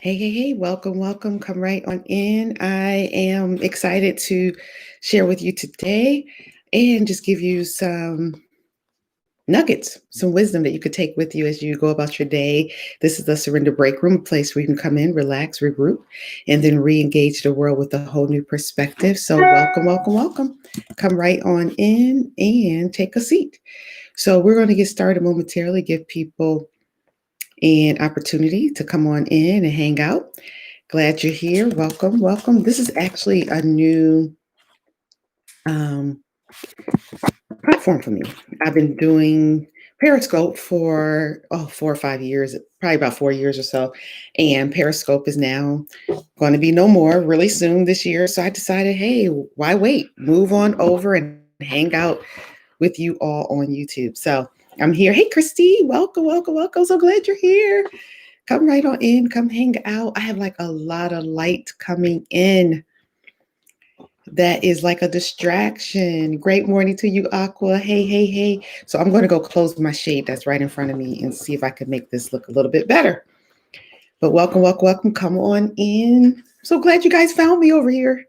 Hey, hey, hey, welcome, welcome. Come right on in. I am excited to share with you today and just give you some nuggets, some wisdom that you could take with you as you go about your day. This is the Surrender Break Room, a place where you can come in, relax, regroup, and then re engage the world with a whole new perspective. So, welcome, welcome, welcome. Come right on in and take a seat. So, we're going to get started momentarily, give people an opportunity to come on in and hang out. Glad you're here. Welcome, welcome. This is actually a new um, platform for me. I've been doing Periscope for 4 or 5 years, probably about 4 years or so. And Periscope is now going to be no more really soon this year. So I decided, hey, why wait? Move on over and hang out with you all on YouTube. So I'm here. Hey, Christy, welcome, welcome, welcome. So glad you're here. Come right on in, come hang out. I have like a lot of light coming in. That is like a distraction. Great morning to you, Aqua. Hey, hey, hey. So I'm going to go close my shade that's right in front of me and see if I can make this look a little bit better. But welcome, welcome, welcome. Come on in. So glad you guys found me over here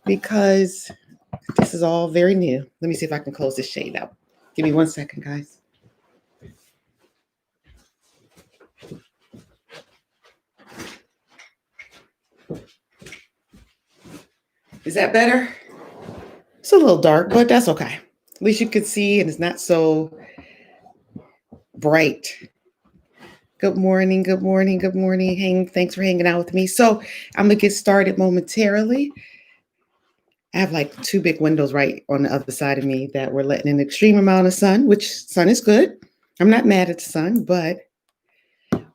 because this is all very new. Let me see if I can close this shade out. Give me 1 second, guys. Is that better? It's a little dark, but that's okay. At least you can see and it's not so bright. Good morning, good morning, good morning. Thanks for hanging out with me. So I'm gonna get started momentarily. I have like two big windows right on the other side of me that we're letting an extreme amount of sun, which sun is good. I'm not mad at the sun, but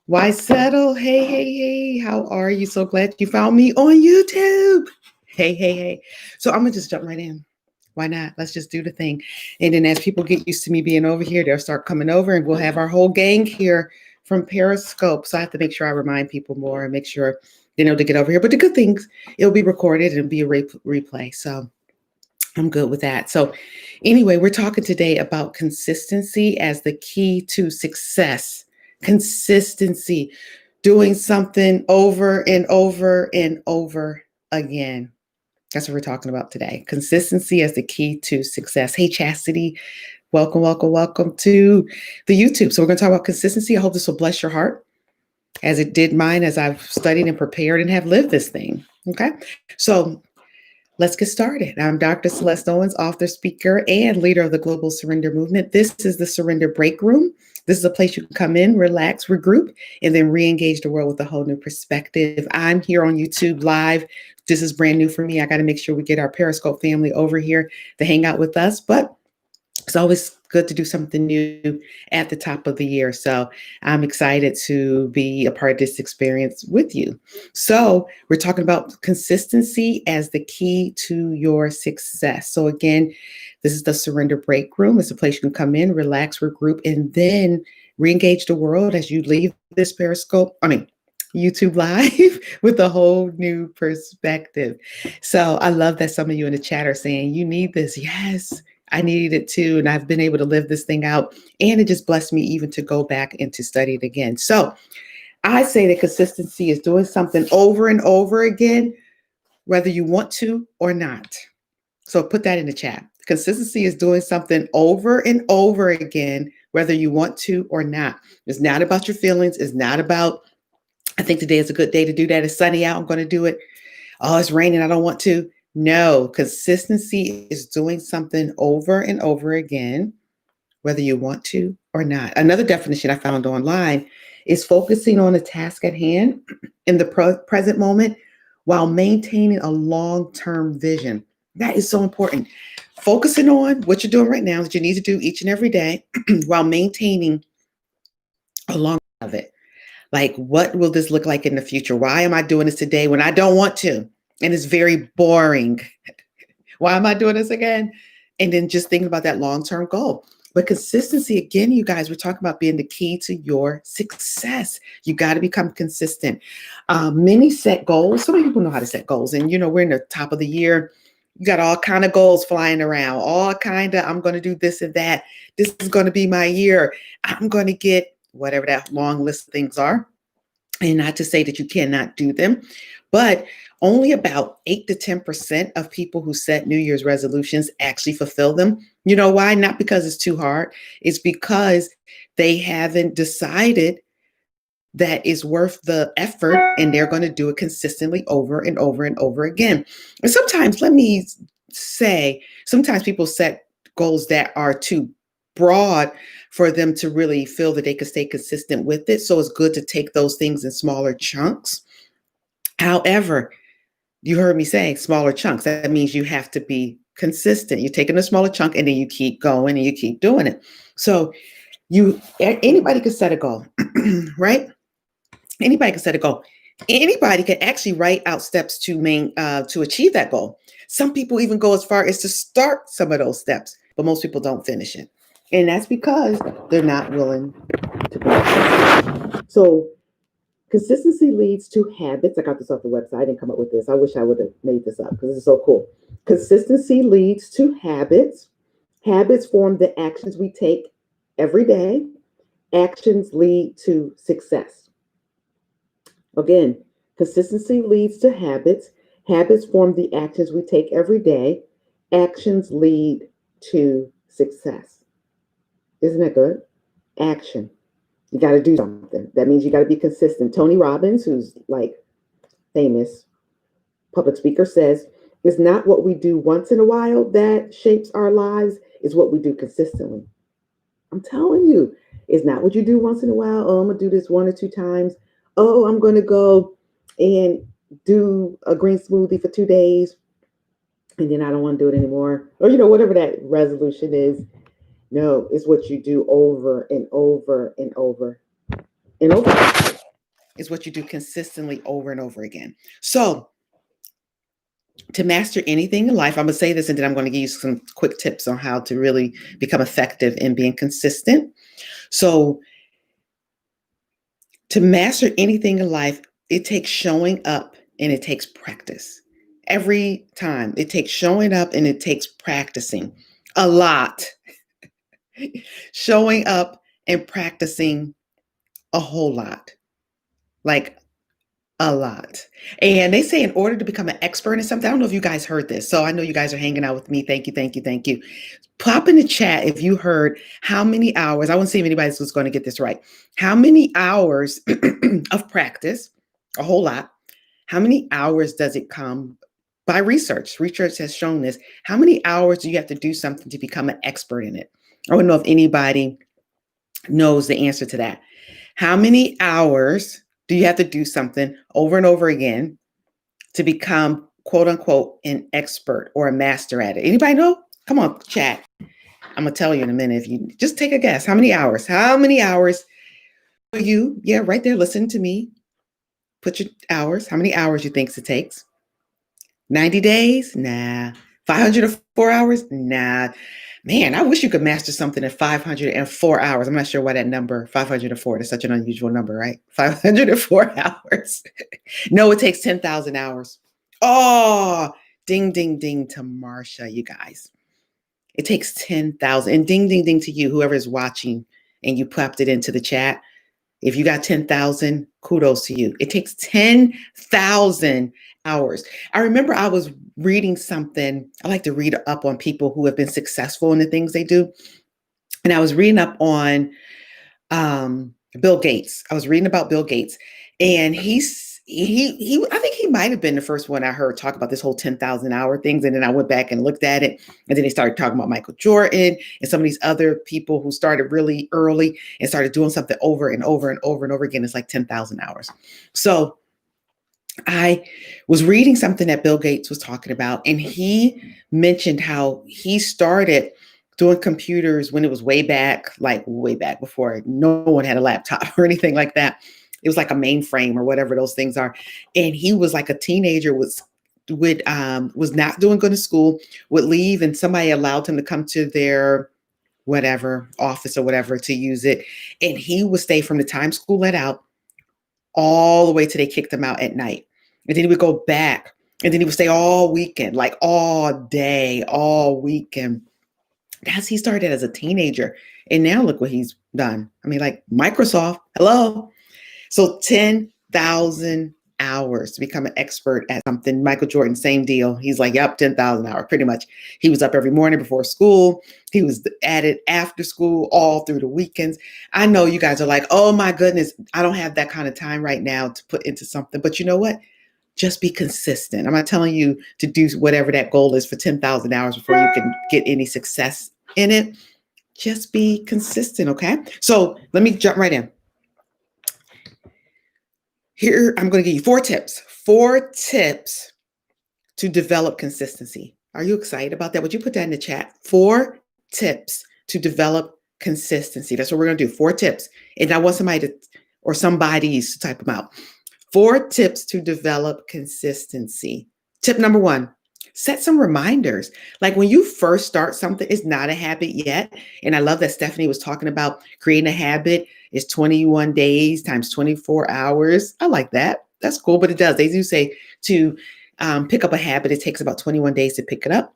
why settle? Hey, hey, hey, how are you? So glad you found me on YouTube. Hey, hey, hey. So I'm gonna just jump right in. Why not? Let's just do the thing. And then as people get used to me being over here, they'll start coming over and we'll have our whole gang here from Periscope. So I have to make sure I remind people more and make sure they know to get over here. But the good things, it'll be recorded and it'll be a replay. So I'm good with that. So anyway, we're talking today about consistency as the key to success. Consistency, doing something over and over and over again. That's what we're talking about today. Consistency as the key to success. Hey, Chastity, welcome, welcome, welcome to the YouTube. So we're going to talk about consistency. I hope this will bless your heart as it did mine as I've studied and prepared and have lived this thing. Okay. So let's get started. I'm Dr. Celeste Owens, author, speaker, and leader of the Global Surrender Movement. This is the Surrender Break Room. This is a place you can come in, relax, regroup, and then re-engage the world with a whole new perspective. I'm here on YouTube live. This is brand new for me. I got to make sure we get our Periscope family over here to hang out with us, but it's always good to do something new at the top of the year. So I'm excited to be a part of this experience with you. So we're talking about consistency as the key to your success. So again, this is the Surrender Break Room. It's a place you can come in, relax, regroup, and then re-engage the world as you leave this YouTube live with a whole new perspective. So I love that some of you in the chat are saying, you need this. Yes, I needed it too. And I've been able to live this thing out. And it just blessed me even to go back and to study it again. So I say that consistency is doing something over and over again, whether you want to or not. So put that in the chat. Consistency is doing something over and over again, whether you want to or not. It's not about your feelings. It's not about, I think today is a good day to do that. It's sunny out. I'm going to do it. Oh, it's raining. I don't want to. No, consistency is doing something over and over again, whether you want to or not. Another definition I found online is focusing on a task at hand in the present moment while maintaining a long-term vision. That is so important. Focusing on what you're doing right now that you need to do each and every day while maintaining a long of it. Like, what will this look like in the future? Why am I doing this today when I don't want to? And it's very boring. Why am I doing this again? And then just thinking about that long-term goal. But consistency, again, you guys, we're talking about being the key to your success. You got to become consistent. Many set goals. So many people know how to set goals. And, we're in the top of the year. You got all kind of goals flying around. All kind of, I'm going to do this and that. This is going to be my year. I'm going to get whatever that long list of things are. And not to say that you cannot do them, but only about 8 to 10% of people who set New Year's resolutions actually fulfill them. You know why? Not because it's too hard. It's because they haven't decided that is worth the effort and they're going to do it consistently over and over and over again. And sometimes, let me say, sometimes people set goals that are too broad for them to really feel that they could stay consistent with it. So it's good to take those things in smaller chunks. However, you heard me saying smaller chunks. That means you have to be consistent. You're taking a smaller chunk and then you keep going and you keep doing it. So anybody could set a goal, right? Anybody can set a goal. Anybody can actually write out steps to achieve that goal. Some people even go as far as to start some of those steps, but most people don't finish it. And that's because they're not willing to be. So consistency leads to habits. I got this off the website. I didn't come up with this. I wish I would have made this up because it's so cool. Consistency leads to habits. Habits form the actions we take every day. Actions lead to success. Again, consistency leads to habits. Habits form the actions we take every day. Actions lead to success. Isn't that good? Action. You got to do something. That means you got to be consistent. Tony Robbins, who's like famous public speaker, says, it's not what we do once in a while that shapes our lives, it's what we do consistently. I'm telling you, it's not what you do once in a while. Oh, I'm going to do this 1 or 2 times. Oh, I'm going to go and do a green smoothie for 2 days and then I don't want to do it anymore. Or, whatever that resolution is. No, it's what you do over and over and over and over. It's what you do consistently over and over again. So to master anything in life, I'm going to say this and then I'm going to give you some quick tips on how to really become effective in being consistent. So to master anything in life, it takes showing up and it takes practice. Every time it takes showing up and it takes practicing a lot. Showing up and practicing a whole lot, like a lot. And they say in order to become an expert in something, I don't know if you guys heard this. So I know you guys are hanging out with me. Thank you, thank you, thank you. Pop in the chat if you heard how many hours, I want to see if anybody was going to get this right. How many hours of practice, a whole lot. How many hours does it come by research? Research has shown this. How many hours do you have to do something to become an expert in it? I don't know if anybody knows the answer to that. How many hours do you have to do something over and over again to become, quote unquote, an expert or a master at it? Anybody know? Come on, chat. I'm going to tell you in a minute. If you just take a guess, how many hours? How many hours are you? Yeah, right there. Listen to me. Put your hours. How many hours you think it takes? 90 days? Nah. 504 hours? Nah. Man, I wish you could master something in 504 hours. I'm not sure why that number, 504, is such an unusual number, right? 504 hours. No, it takes 10,000 hours. Oh, ding, ding, ding to Marsha, you guys. It takes 10,000. And ding, ding, ding to you, whoever is watching, and you popped it into the chat. If you got 10,000, kudos to you. It takes 10,000 hours. I remember I was reading something. I like to read up on people who have been successful in the things they do. And I was reading up on Bill Gates. I was reading about Bill Gates, and he I think he might have been the first one I heard talk about this whole 10,000 hour things. And then I went back and looked at it. And then they started talking about Michael Jordan and some of these other people who started really early and started doing something over and over and over and over again. It's like 10,000 hours. So I was reading something that Bill Gates was talking about, and he mentioned how he started doing computers when it was way back before no one had a laptop or anything like that. It was like a mainframe or whatever those things are. And he was like a teenager, was not doing good in school, would leave, and somebody allowed him to come to their whatever office or whatever to use it. And he would stay from the time school let out all the way till they kicked him out at night. And then he would go back, and then he would stay all weekend, like all day, all weekend. He started as a teenager, and now look what he's done. I mean, like Microsoft, hello. So 10,000 hours to become an expert at something. Michael Jordan, same deal. He's like, yep, 10,000 hours, pretty much. He was up every morning before school. He was at it after school, all through the weekends. I know you guys are like, oh my goodness, I don't have that kind of time right now to put into something. But you know what? Just be consistent. I'm not telling you to do whatever that goal is for 10,000 hours before you can get any success in it. Just be consistent, okay? So let me jump right in. Here, I'm going to give you 4 tips. 4 tips to develop consistency. Are you excited about that? Would you put that in the chat? 4 tips to develop consistency. That's what we're going to do. 4 tips. And I want somebody to, or somebody's to type them out. 4 tips to develop consistency. Tip number 1, set some reminders. Like when you first start something, it's not a habit yet. And I love that Stephanie was talking about creating a habit is 21 days times 24 hours. I like that. That's cool, but it does. They do say to pick up a habit, it takes about 21 days to pick it up.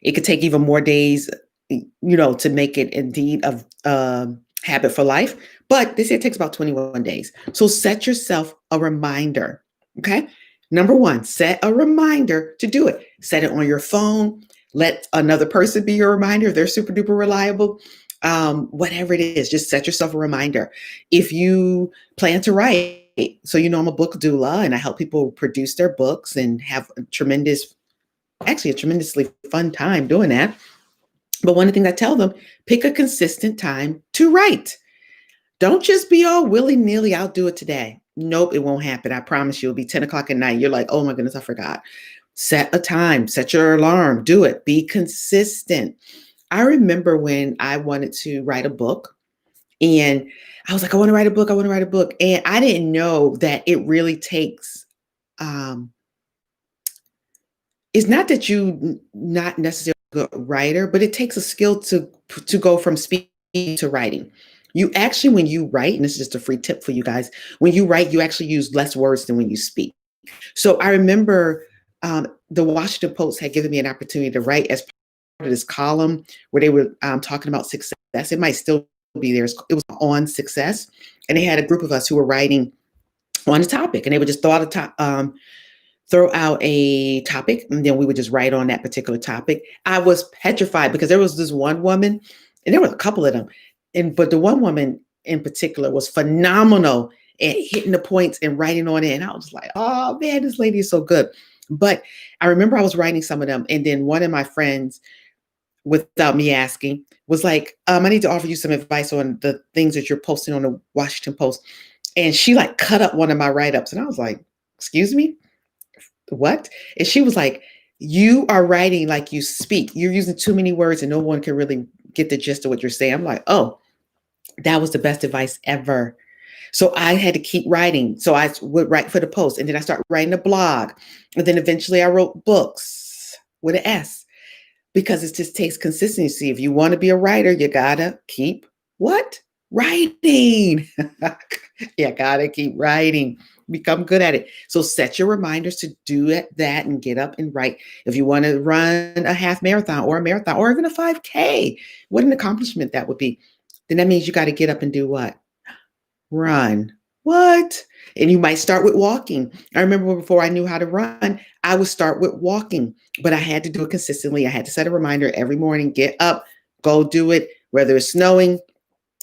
It could take even more days, to make it indeed a habit for life. But they say it takes about 21 days. So set yourself a reminder. Okay. Number 1, set a reminder to do it. Set it on your phone. Let another person be your reminder if they're super duper reliable. Whatever it is, just set yourself a reminder. If you plan to write, so I'm a book doula and I help people produce their books and have a tremendously fun time doing that. But one of the things I tell them, pick a consistent time to write. Don't just be all willy-nilly, I'll do it today. Nope, it won't happen. I promise you, it'll be 10 o'clock at night. You're like, oh my goodness, I forgot. Set a time, set your alarm, do it, be consistent. I remember when I wanted to write a book and I was like, I want to write a book. And I didn't know that it really takes, it's not that you not necessarily a good writer, but it takes a skill to go from speaking to writing. You actually, when you write, and this is just a free tip for you guys, when you write, you actually use less words than when you speak. So I remember the Washington Post had given me an opportunity to write as part of this column where they were talking about success. It might still be there. It was on success. And they had a group of us who were writing on a topic, and they would just throw out a topic, and then we would just write on that particular topic. I was petrified because there was this one woman, and there were a couple of them, but the one woman in particular was phenomenal at hitting the points and writing on it. And I was like, oh man, this lady is so good. But I remember I was writing some of them, and then one of my friends, without me asking, was like, I need to offer you some advice on the things that you're posting on the Washington Post. And she like cut up one of my write-ups, and I was like, excuse me? What? And she was like, you are writing like you speak. You're using too many words and no one can really get the gist of what you're saying. I'm like, oh, that was the best advice ever. So I had to keep writing. So I would write for the Post, and then I started writing a blog. And then eventually I wrote books with an S, because it just takes consistency. If you want to be a writer, you gotta keep what? Writing. You gotta keep writing. Become good at it. So set your reminders to do that and get up and write. If you want to run a half marathon or a marathon or even a 5K, what an accomplishment that would be. Then that means you got to get up and do what? Run. What? And you might start with walking. I remember before I knew how to run, I would start with walking, but I had to do it consistently. I had to set a reminder every morning, get up, go do it, whether it's snowing.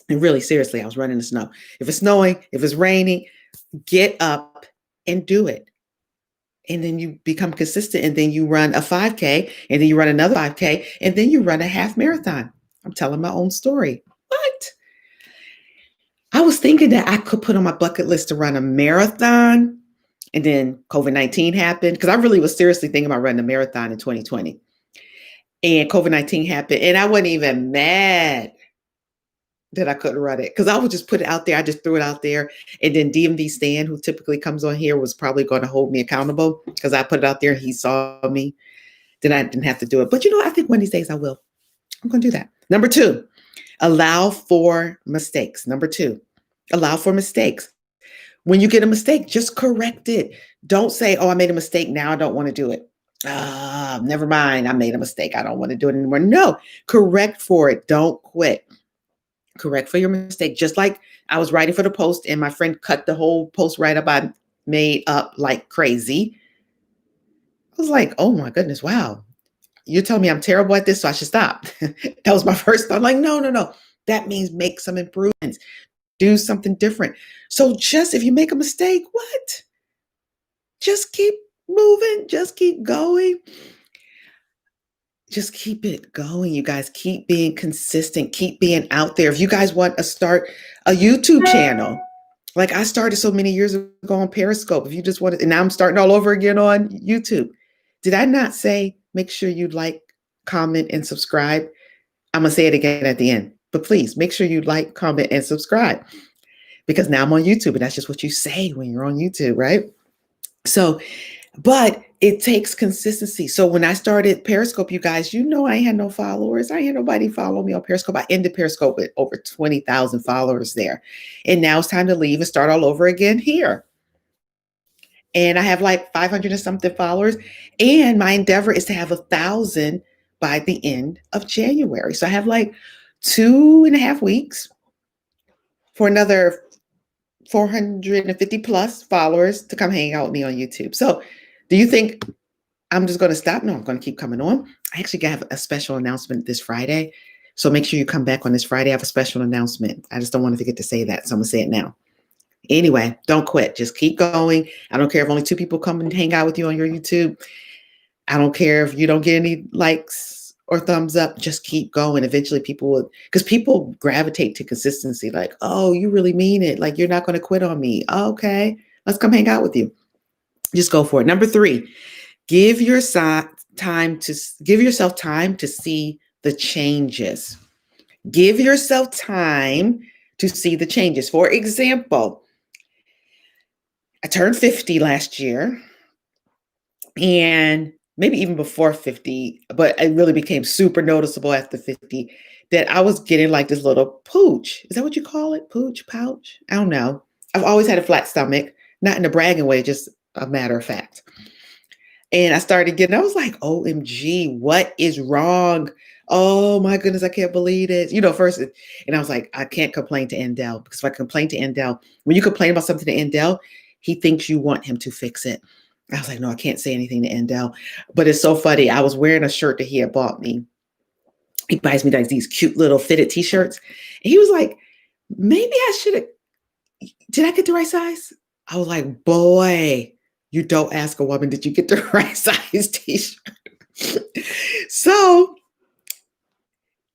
And really, seriously, I was running in the snow. If it's snowing, if it's raining, get up and do it. And then you become consistent, and then you run a 5K, and then you run another 5K, and then you run a half marathon. I'm telling my own story. What? I was thinking that I could put on my bucket list to run a marathon, and then COVID-19 happened, because I really was seriously thinking about running a marathon in 2020. And COVID-19 happened, and I wasn't even mad that I couldn't run it, because I would just put it out there. I just threw it out there. And then DMD Stan, who typically comes on here, was probably going to hold me accountable because I put it out there and he saw me. Then I didn't have to do it. But I think one of these days I will. I'm going to do that. Number 2, allow for mistakes. Number 2, allow for mistakes. When you get a mistake, just correct it. Don't say, oh, I made a mistake, now I don't want to do it. Never mind. I made a mistake. I don't want to do it anymore. No, correct for it. Don't quit. Correct for your mistake. Just like I was writing for the post and my friend cut the whole post write up I made up like crazy. I was like, oh my goodness, wow. You're telling me I'm terrible at this, so I should stop. That was my first thought. I'm like, no, no, no. That means make some improvements, do something different. So just if you make a mistake, what? Just keep moving, just keep going. Just keep it going, you guys. Keep being consistent, keep being out there. If you guys want to start a YouTube channel, like I started so many years ago on Periscope, if you just want to, and now I'm starting all over again on YouTube. Did I not say make sure you like, comment, and subscribe? I'm going to say it again at the end, but please make sure you like, comment, and subscribe because now I'm on YouTube and that's just what you say when you're on YouTube, right? So, but it takes consistency. So when I started Periscope, you guys, you know, I had no followers. I had nobody follow me on Periscope. I ended Periscope with over 20,000 followers there. And now it's time to leave and start all over again here. And I have like 500 and something followers. And my endeavor is to have 1,000 by the end of January. So I have like 2.5 weeks for another 450 plus followers to come hang out with me on YouTube. So do you think I'm just going to stop? No, I'm going to keep coming on. I actually have a special announcement this Friday. So make sure you come back on this Friday. I have a special announcement. I just don't want to forget to say that. So I'm going to say it now. Anyway, don't quit. Just keep going. I don't care if only 2 people come and hang out with you on your YouTube. I don't care if you don't get any likes or thumbs up. Just keep going. Eventually people will, because people gravitate to consistency. Like, oh, you really mean it. Like, you're not going to quit on me. Okay, let's come hang out with you. Just go for it. Number 3, give yourself time to see the changes. Give yourself time to see the changes. For example, I turned 50 last year, and maybe even before 50, but it really became super noticeable after 50 that I was getting like this little pooch. Is that what you call it? Pooch, pouch? I don't know. I've always had a flat stomach, not in a bragging way, just a matter of fact. And I started getting, I was like, OMG, what is wrong? Oh my goodness, I can't believe it. You know, first, and I was like, I can't complain to Endel because if I complain to Endel, when you complain about something to Endel, he thinks you want him to fix it. I was like, no, I can't say anything to Endel. But it's so funny. I was wearing a shirt that he had bought me. He buys me like these cute little fitted t-shirts. And he was like, maybe I should have, did I get the right size? I was like, boy, you don't ask a woman, did you get the right size t-shirt? So,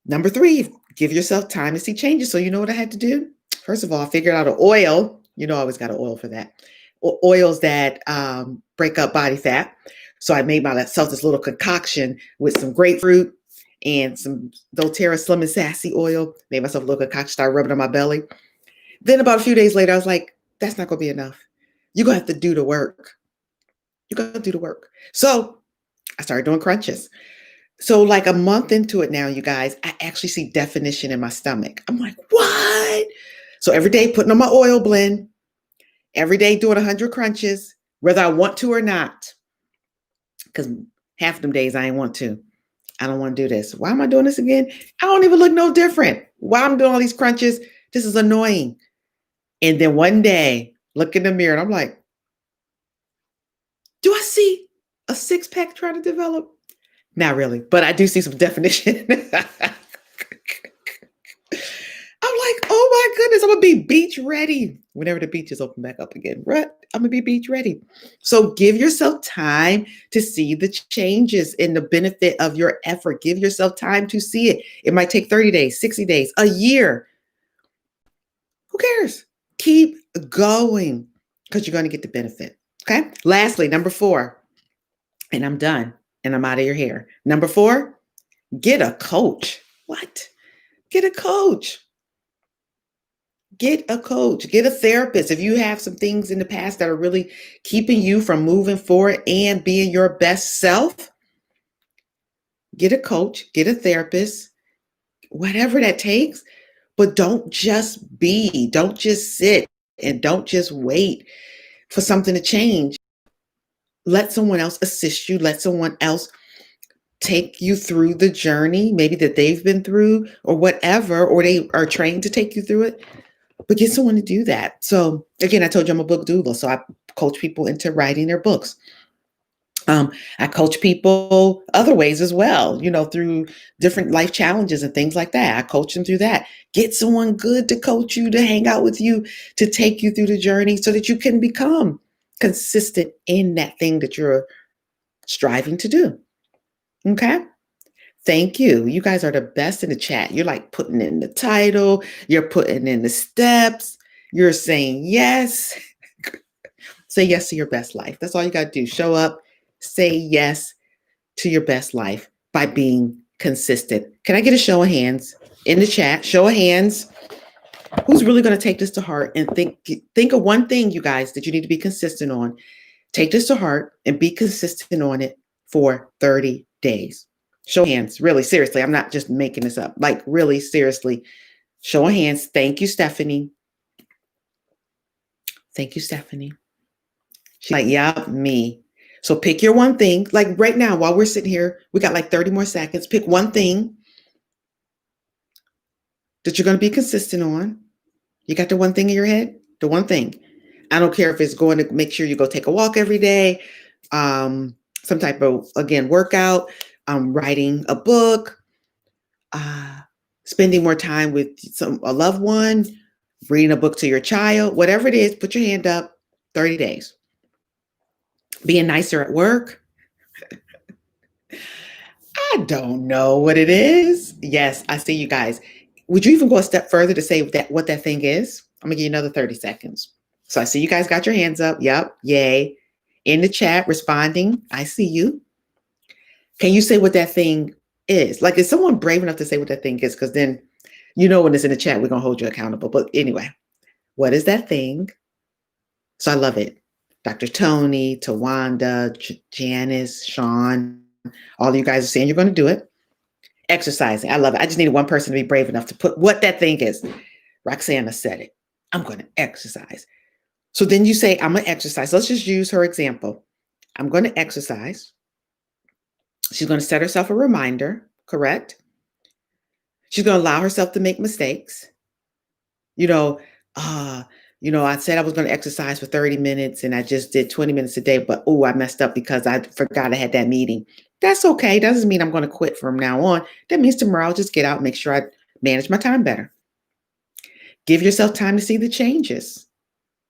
number 3, give yourself time to see changes. So you know what I had to do? First of all, I figured out an oil. You know, I always got an oil for that. Oils that break up body fat. So I made myself this little concoction with some grapefruit and some doTERRA Slim and Sassy oil. Made myself a little concoction, started rubbing on my belly. Then about a few days later, I was like, that's not going to be enough. You're going to have to do the work. You're going to do the work. So I started doing crunches. So like a month into it now, you guys, I actually see definition in my stomach. I'm like, what? So every day putting on my oil blend, every day doing 100 crunches, whether I want to or not. Because half of them days I ain't want to. I don't want to do this. Why am I doing this again? I don't even look no different. Why I'm doing all these crunches? This is annoying. And then one day, look in the mirror and I'm like, do I see a 6-pack trying to develop? Not really, but I do see some definition. I'm like, oh my goodness, I'm gonna be beach ready whenever the beaches open back up again. Right? I'm gonna be beach ready. So give yourself time to see the changes and the benefit of your effort. Give yourself time to see it. It might take 30 days, 60 days, a year. Who cares? Keep going because you're going to get the benefit. Okay. Lastly, number 4, and I'm done and I'm out of your hair. Number 4, get a coach. What? Get a coach. Get a coach, get a therapist. If you have some things in the past that are really keeping you from moving forward and being your best self, get a coach, get a therapist, whatever that takes. But don't just sit and don't just wait for something to change. let someone else assist you. Let someone else take you through the journey, maybe that they've been through or whatever, or they are trained to take you through it. But get someone to do that. So again, I told you I'm a book doula. So I coach people into writing their books. I coach people other ways as well, through different life challenges and things like that. I coach them through that. Get someone good to coach you, to hang out with you, to take you through the journey so that you can become consistent in that thing that you're striving to do. Okay. Thank you. You guys are the best in the chat. You're like putting in the title, you're putting in the steps, you're saying yes. Say yes to your best life. That's all you got to do. Show up, say yes to your best life by being consistent. Can I get a show of hands in the chat? Show of hands. Who's really going to take this to heart and think of one thing, you guys, that you need to be consistent on. Take this to heart and be consistent on it for 30 days. Show of hands. Really, seriously. I'm not just making this up. Like, really, seriously. Show of hands. Thank you, Stephanie. Thank you, Stephanie. She's like, yeah, me. So pick your one thing. Like right now, while we're sitting here, we got like 30 more seconds. Pick one thing that you're going to be consistent on. You got the one thing in your head? The one thing. I don't care if it's going to make sure you go take a walk every day, some type of, again, workout, writing a book, spending more time with a loved one, reading a book to your child, whatever it is, put your hand up, 30 days. Being nicer at work. I don't know what it is. Yes, I see you guys. Would you even go a step further to say what that thing is? I'm gonna give you another 30 seconds. So I see you guys got your hands up. Yep. Yay. In the chat, responding. I see you. Can you say what that thing is? Like, is someone brave enough to say what that thing is? Because then, when it's in the chat, we're gonna hold you accountable. But anyway, what is that thing? So I love it. Dr. Tony, Tawanda, Janice, Sean, all of you guys are saying you're going to do it. Exercising. I love it. I just needed one person to be brave enough to put what that thing is. Roxana said it. I'm going to exercise. So then you say, I'm going to exercise. Let's just use her example. I'm going to exercise. She's going to set herself a reminder, correct? She's going to allow herself to make mistakes. I said I was going to exercise for 30 minutes and I just did 20 minutes a day, but I messed up because I forgot I had that meeting. That's okay. Doesn't mean I'm going to quit from now on. That means tomorrow I'll just get out and make sure I manage my time better. Give yourself time to see the changes.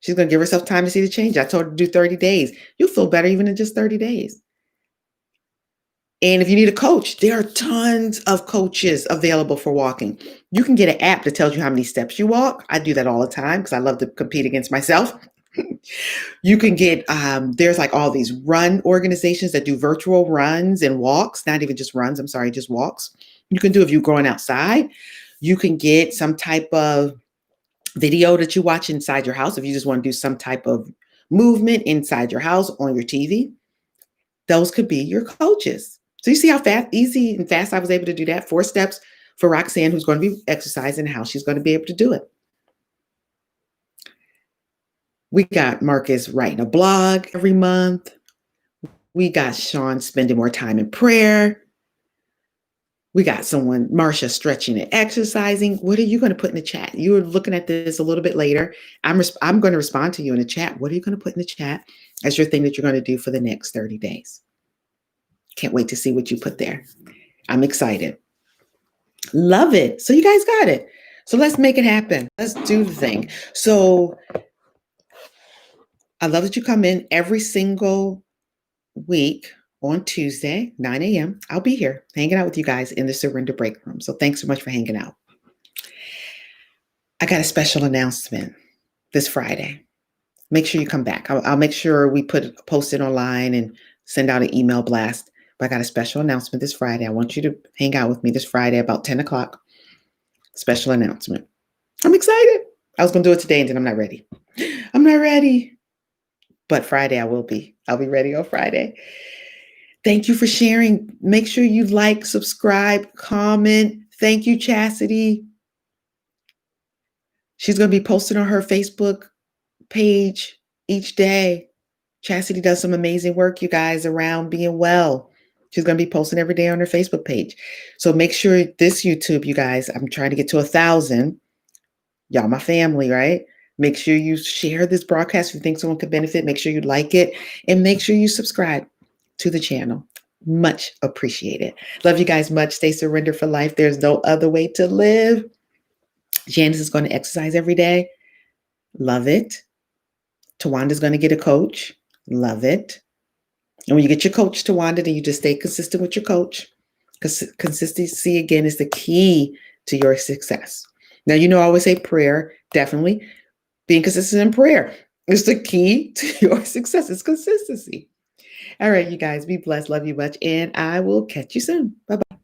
She's going to give herself time to see the change. I told her to do 30 days. You'll feel better even in just 30 days. And if you need a coach, there are tons of coaches available for walking. You can get an app that tells you how many steps you walk. I do that all the time because I love to compete against myself. You can get, there's like all these run organizations that do virtual runs and walks, not even just runs, I'm sorry, just walks. You can do if you're going outside. You can get some type of video that you watch inside your house if you just want to do some type of movement inside your house on your TV. Those could be your coaches. So you see how easy and fast I was able to do that? 4 steps for Roxanne, who's going to be exercising, and how she's going to be able to do it. We got Marcus writing a blog every month. We got Sean spending more time in prayer. We got Marsha stretching and exercising. What are you going to put in the chat? You were looking at this a little bit later. I'm going to respond to you in the chat. What are you going to put in the chat as your thing that you're going to do for the next 30 days? Can't wait to see what you put there. I'm excited. Love it. So you guys got it. So let's make it happen. Let's do the thing. So I love that you come in every single week on Tuesday, 9 a.m. I'll be here hanging out with you guys in the Surrender Break Room. So thanks so much for hanging out. I got a special announcement this Friday. Make sure you come back. I'll make sure we post it online and send out an email blast. But I got a special announcement this Friday. I want you to hang out with me this Friday about 10 o'clock. Special announcement. I'm excited. I was going to do it today and then I'm not ready. I'm not ready. But Friday I will be. I'll be ready on Friday. Thank you for sharing. Make sure you like, subscribe, comment. Thank you, Chastity. She's going to be posting on her Facebook page each day. Chastity does some amazing work, you guys, around being well. She's going to be posting every day on her Facebook page. So make sure this YouTube, you guys, I'm trying to get to 1,000. Y'all, my family, right? Make sure you share this broadcast if you think someone could benefit. Make sure you like it and make sure you subscribe to the channel. Much appreciated. Love you guys much. Stay surrendered for life. There's no other way to live. Janice is going to exercise every day. Love it. Tawanda's going to get a coach. Love it. And when you get your coach, Tawanda, then you just stay consistent with your coach. Because consistency, again, is the key to your success. Now, I always say prayer, definitely. Being consistent in prayer is the key to your success. It's consistency. All right, you guys, be blessed. Love you much. And I will catch you soon. Bye-bye.